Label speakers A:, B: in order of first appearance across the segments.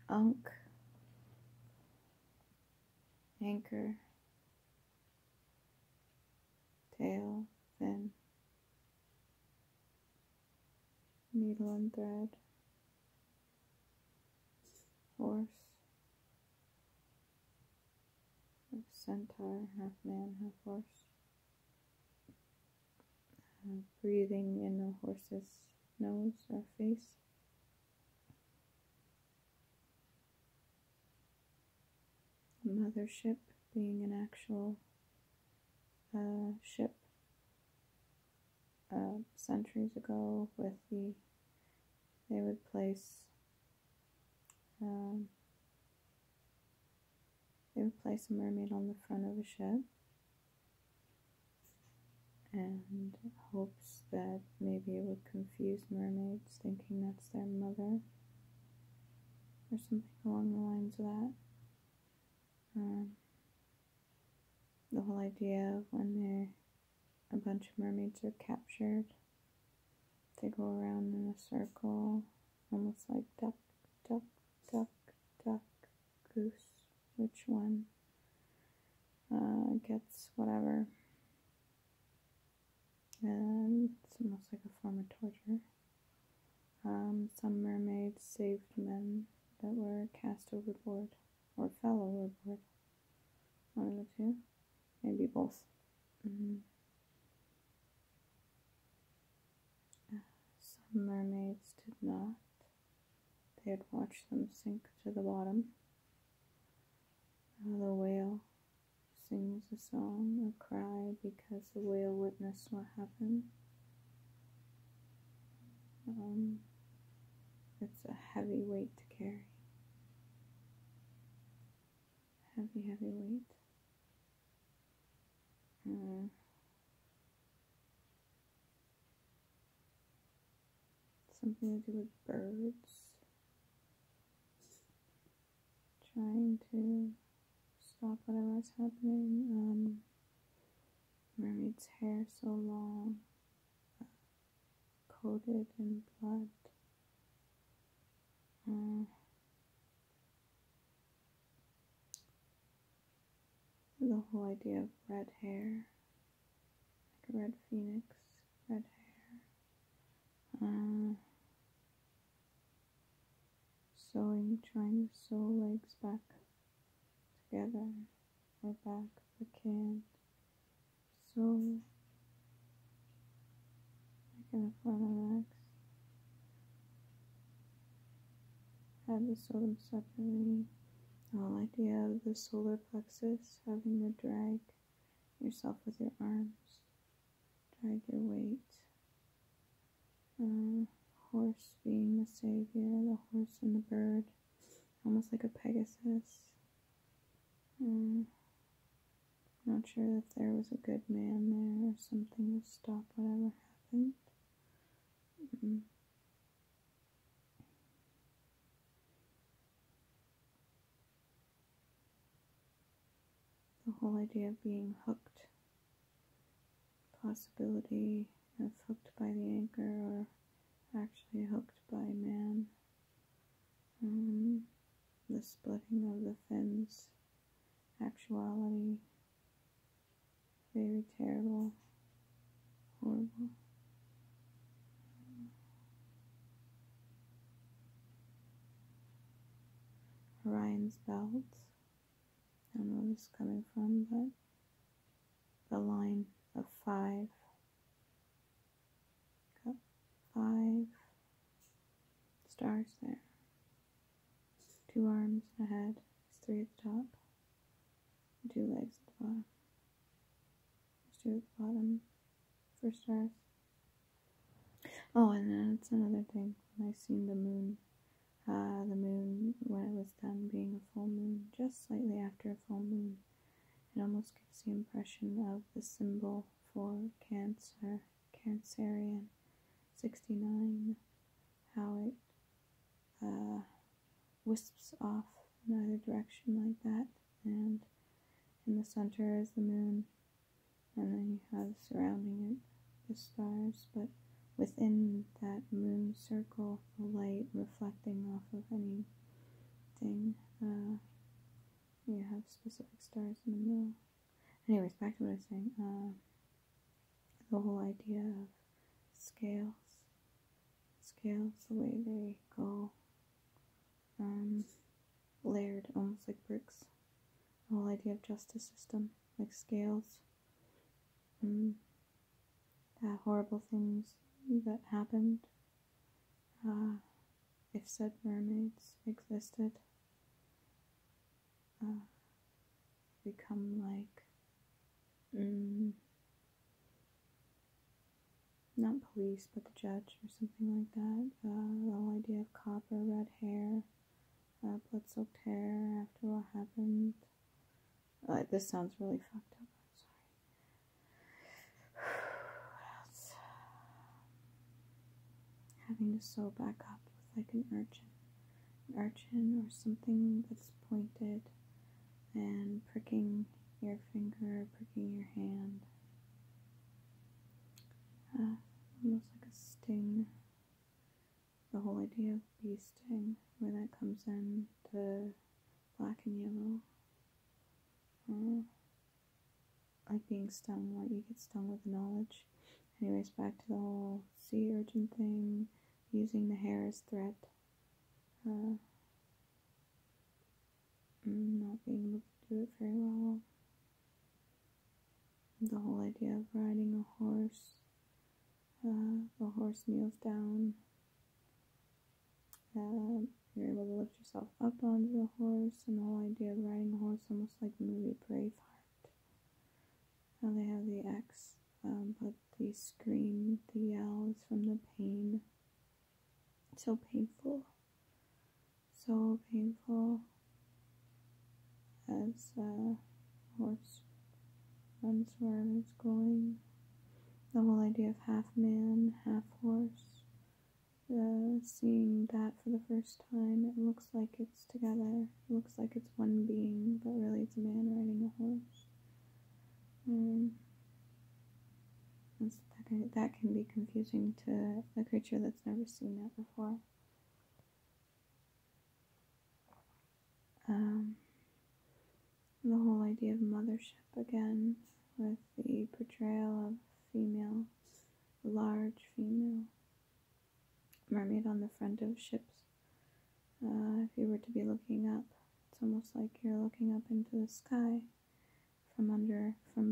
A: Ankh, anchor, tail, fin, needle and thread, horse, centaur, half man, half horse, breathing in a horse's nose or face, mothership being an actual ship centuries ago with they would place a mermaid on the front of a ship and hopes that maybe it would confuse mermaids thinking that's their mother or something along the lines of that. The whole idea of when a bunch of mermaids are captured, they go around in a circle, almost like duck, duck, duck, duck, goose, which one gets whatever. And it's almost like a form of torture. Some mermaids saved men that were cast overboard or fell overboard. One of the two, maybe both. Some mermaids did not. They had watched them sink to the bottom. The whale sings a song, a cry, because the whale witnessed what happened. It's a heavy weight to carry. Heavy, heavy weight. Something to do with birds. Trying to stop whatever's happening. Mermaid's hair so long, coated in blood. The whole idea of red hair, like a red phoenix, red hair. Sewing, trying to sew legs back together, or back, but can't. So, like in the front of legs. Had to sew them separately. The whole idea of the solar plexus, having to drag yourself with your arms, drag your weight. Horse being the savior, the horse and the bird, almost like a Pegasus. Not sure if there was a good man there or something to stop whatever happened. The whole idea of being hooked, possibility of hooked by the anchor or actually hooked by man. The splitting of the fins, actuality, very terrible, horrible. Orion's belt. I don't know where this is coming from, but the line of 5. Got 5 stars there. 2 arms ahead, 3 at the top, and 2 legs at the bottom. There's 2 at the bottom for stars. Oh, and then it's another thing. When I seen the moon when it was done being a full moon, just slightly after a full moon, it almost gives the impression of the symbol for Cancer, Cancerian 69, how it wisps off in either direction like that, and in the center is the moon, and then you have surrounding it the stars, but within that moon circle, the light reflecting off of any thing. You have specific stars in the middle. Anyways, back to what I was saying. The whole idea of scales. Scales, the way they go layered, almost like bricks. The whole idea of justice system, like scales. That horrible things that happened. If said mermaids existed, become like not police, but the judge or something like that. The whole idea of copper, red hair, blood-soaked hair after what happened. This sounds really fucked up. I'm sorry. What else? Having to sew back up with like an urchin or something that's pointed and pricking your finger, pricking your hand. Almost like a sting. The whole idea of bee sting, where that comes in to black and yellow. Like being stung, what you get stung with knowledge. Anyways, back to the whole sea urchin thing, using the hair as threat. Not being able to do it very well. The whole idea of riding a horse. The horse kneels down. You're able to lift yourself up onto the horse, and the whole idea of riding a horse, almost like the movie Braveheart. Now they have the X, but the scream, the yell is from the pain. So painful. So painful. As a horse runs wherever it's going. The whole idea of half man, half horse. Seeing that for the first time, it looks like it's together. It looks like it's one being, but really it's a man riding a horse. That can be confusing to a creature that's never seen that before. The whole idea of mothership again, with the portrayal of female, a large female mermaid on the front of ships. If you were to be looking up, it's almost like you're looking up into the sky from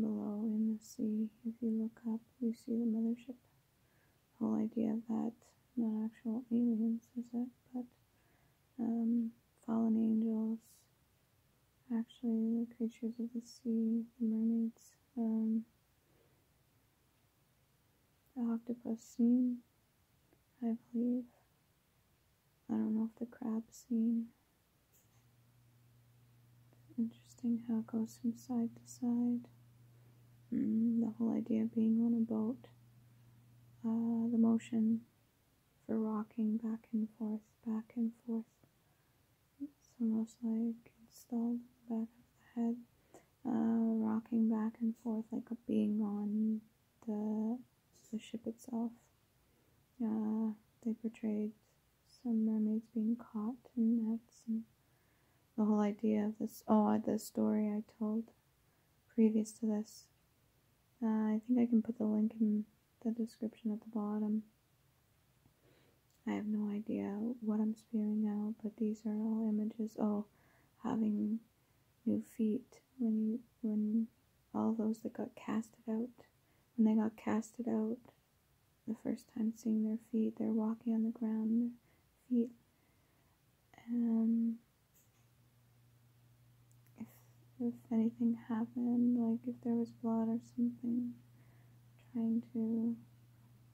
A: below in the sea. If you look up, you see the mothership. The whole idea of that, not actual aliens, is it? But fallen angels, actually the creatures of the sea, the mermaids, the octopus scene, I believe. I don't know if the crab scene. It's interesting how it goes from side to side. The whole idea of being on a boat. The motion for rocking back and forth, back and forth. It's almost like installed in the back of the head. Rocking back and forth like a being on the ship itself. They portrayed some mermaids being caught in nets, and the whole idea of this. The story I told previous to this. I think I can put the link in the description at the bottom. I have no idea what I'm spewing out, but these are all images. Having new feet when all those that got casted out, when they got casted out. The first time seeing their feet, they're walking on the ground, their feet. If anything happened, like if there was blood or something, trying to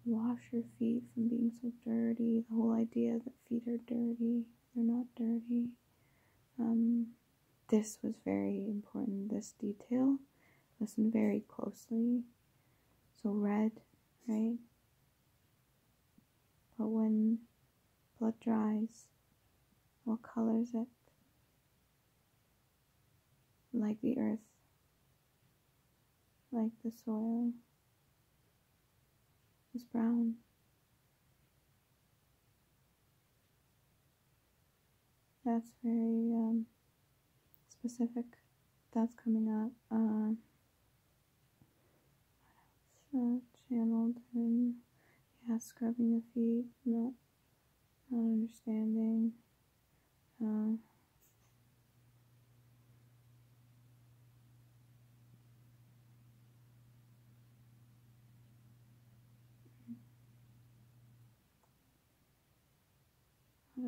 A: wash your feet from being so dirty. The whole idea that feet are dirty, they're not dirty. This was very important, this detail. Listen very closely. So red, right? But when blood dries, what color is it? Like the earth, like the soil, is brown. That's very specific. That's coming up. Channeled and scrubbing the feet, not understanding. What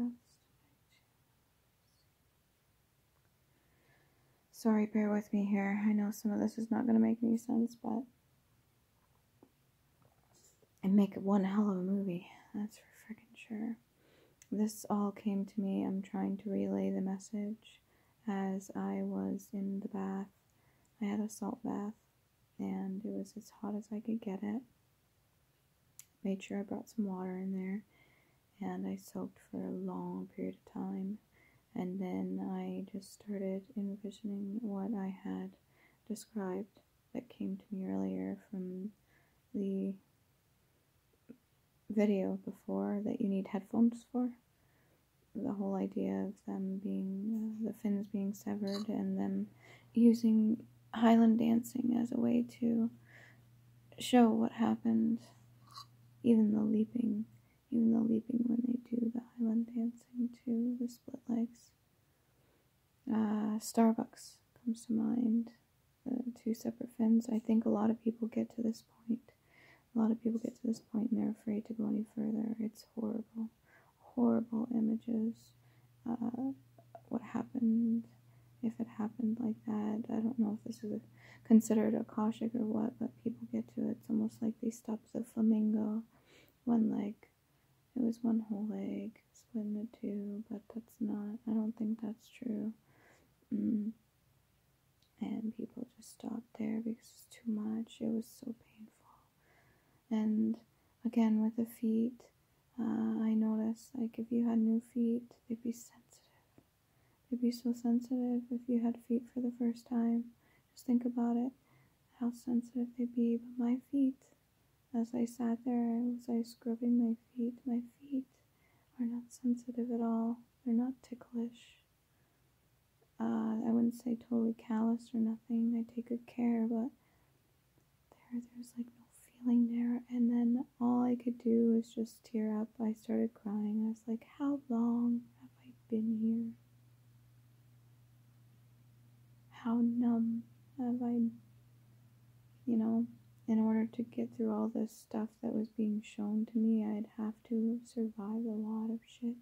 A: else? Sorry, bear with me here. I know some of this is not going to make any sense, but and make one hell of a movie. That's for freaking sure. This all came to me. I'm trying to relay the message as I was in the bath. I had a salt bath, and it was as hot as I could get it. Made sure I brought some water in there, and I soaked for a long period of time. And then I just started envisioning what I had described that came to me earlier from the video before that you need headphones for. The whole idea of them being, the fins being severed, and them using Highland dancing as a way to show what happened, even the leaping when they do the Highland dancing too, the split legs. Starbucks comes to mind, two separate fins. I think a lot of people get to this point. And they're afraid to go any further. It's horrible images. What happened, if it happened like that. I don't know if this is considered akashic or what, but people get to it. It's almost like they stopped the flamingo. One leg. It was one whole leg split into two, but that's not, I don't think that's true. And people just stopped there because it's too much. It was so painful. And again, with the feet, I noticed, like, if you had new feet, they'd be sensitive. They'd be so sensitive if you had feet for the first time. Just think about it, how sensitive they'd be. But my feet, as I sat there, was I scrubbing my feet are not sensitive at all. They're not ticklish. I wouldn't say totally calloused or nothing. I take good care, but there's like no feeling there. And then all I could do was just tear up. I started crying. I was like, how long have I been here? How numb have I, in order to get through all this stuff that was being shown to me, I'd have to survive a lot of shit.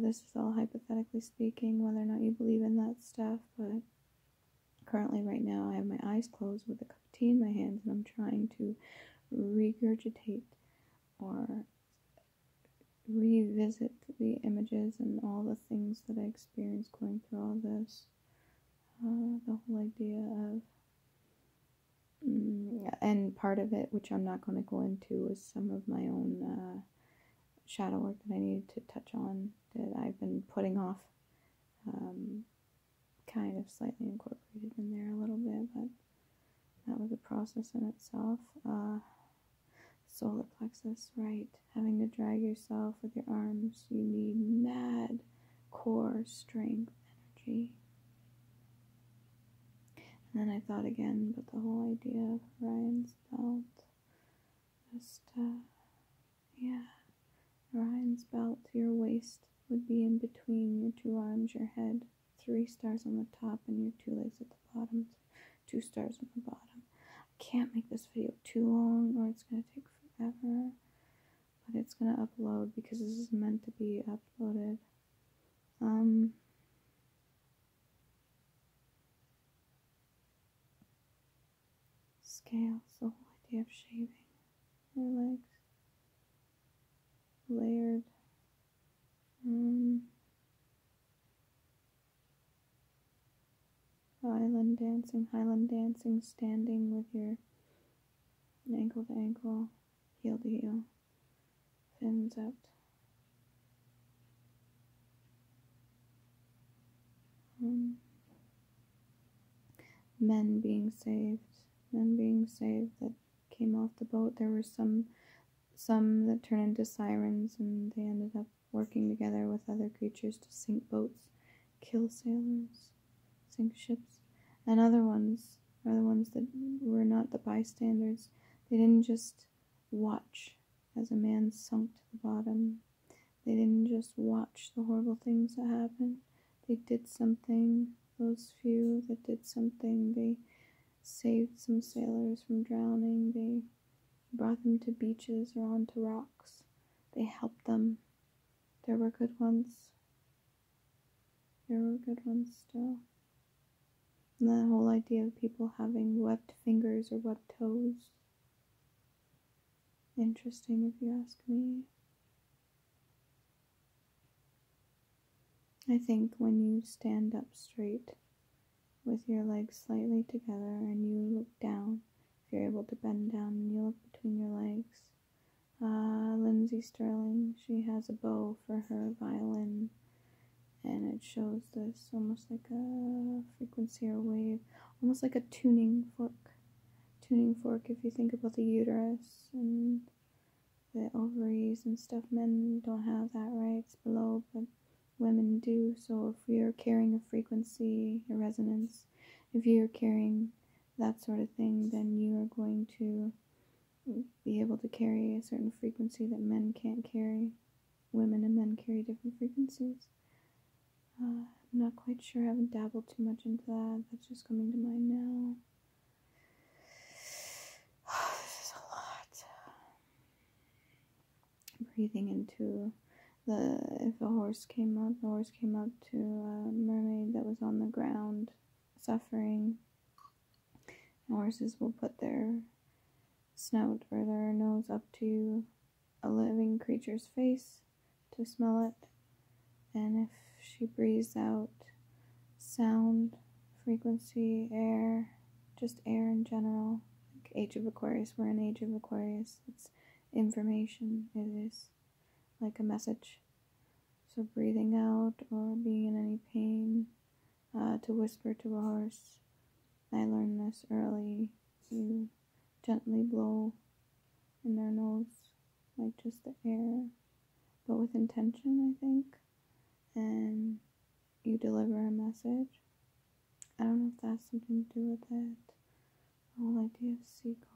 A: This is all hypothetically speaking, whether or not you believe in that stuff, but currently right now I have my eyes closed with a cup of tea in my hands, and I'm trying to regurgitate or revisit the images and all the things that I experienced going through all this. The whole idea of, and part of it, which I'm not going to go into, was some of my own shadow work that I needed to touch on, that I've been putting off, kind of slightly incorporated in there a little bit, but that was a process in itself. Solar plexus, right, having to drag yourself with your arms, you need mad core strength, energy. And then I thought again about the whole idea of Ryan's belt. Just, Ryan's belt, your waist would be in between your two arms, your head, 3 stars on the top, and your 2 legs at the bottom, 2 stars on the bottom. I can't make this video too long, or it's going to take forever, but it's going to upload because this is meant to be uploaded. Scales, the whole idea of shaving your legs, layered. Highland dancing, standing with your ankle to ankle, heel to heel, fins out. Men being saved that came off the boat. There were some that turned into sirens, and they ended up working together with other creatures to sink boats, kill sailors, sink ships. And other ones are the ones that were not the bystanders. They didn't just watch as a man sunk to the bottom. They didn't just watch the horrible things that happened. They did something. Those few that did something, they saved some sailors from drowning. They brought them to beaches or onto rocks. They helped them. There were good ones. There were good ones still. And that whole idea of people having webbed fingers or webbed toes. Interesting, if you ask me. I think when you stand up straight with your legs slightly together and you look down, if you're able to bend down and you look between your legs. Lindsay Sterling, she has a bow for her violin, and it shows this almost like a frequency or wave, almost like a tuning fork. Tuning fork, if you think about the uterus and the ovaries and stuff, men don't have that, right? It's below, but women do. So if you're carrying a frequency, a resonance, if you're carrying that sort of thing, then you are going to be able to carry a certain frequency that men can't carry. Women and men carry different frequencies. I'm not quite sure. I haven't dabbled too much into that. That's just coming to mind now. This is a lot. Breathing into if a horse came up to a mermaid that was on the ground suffering. Horses will put their snout or their nose up to a living creature's face to smell it, and if she breathes out sound, frequency, air, just air in general, like Age of Aquarius, we're in Age of Aquarius, it's information, it is like a message. So breathing out or being in any pain, to whisper to a horse. I learned this early. You gently blow in their nose, like just the air, but with intention, I think. And you deliver a message. I don't know if that has something to do with it. The whole idea of seagulls.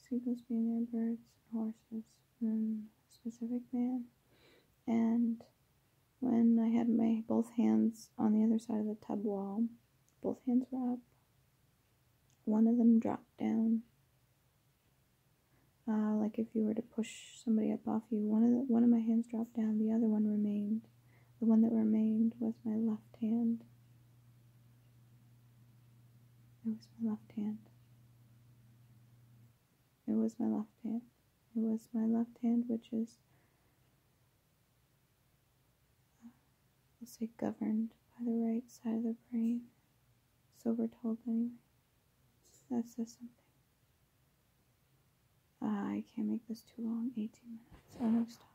A: Seagulls being their birds, horses, and a specific man. And when I had my both hands on the other side of the tub wall, both hands were up. One of them dropped down. Like if you were to push somebody up off you, one of my hands dropped down, the other one remained. The one that remained was my left hand. It was my left hand. It was my left hand. It was my left hand, which is, we'll say, governed by the right side of the brain. So we're told anyway. That says something. I can't make this too long. 18 minutes. I'm going to stop.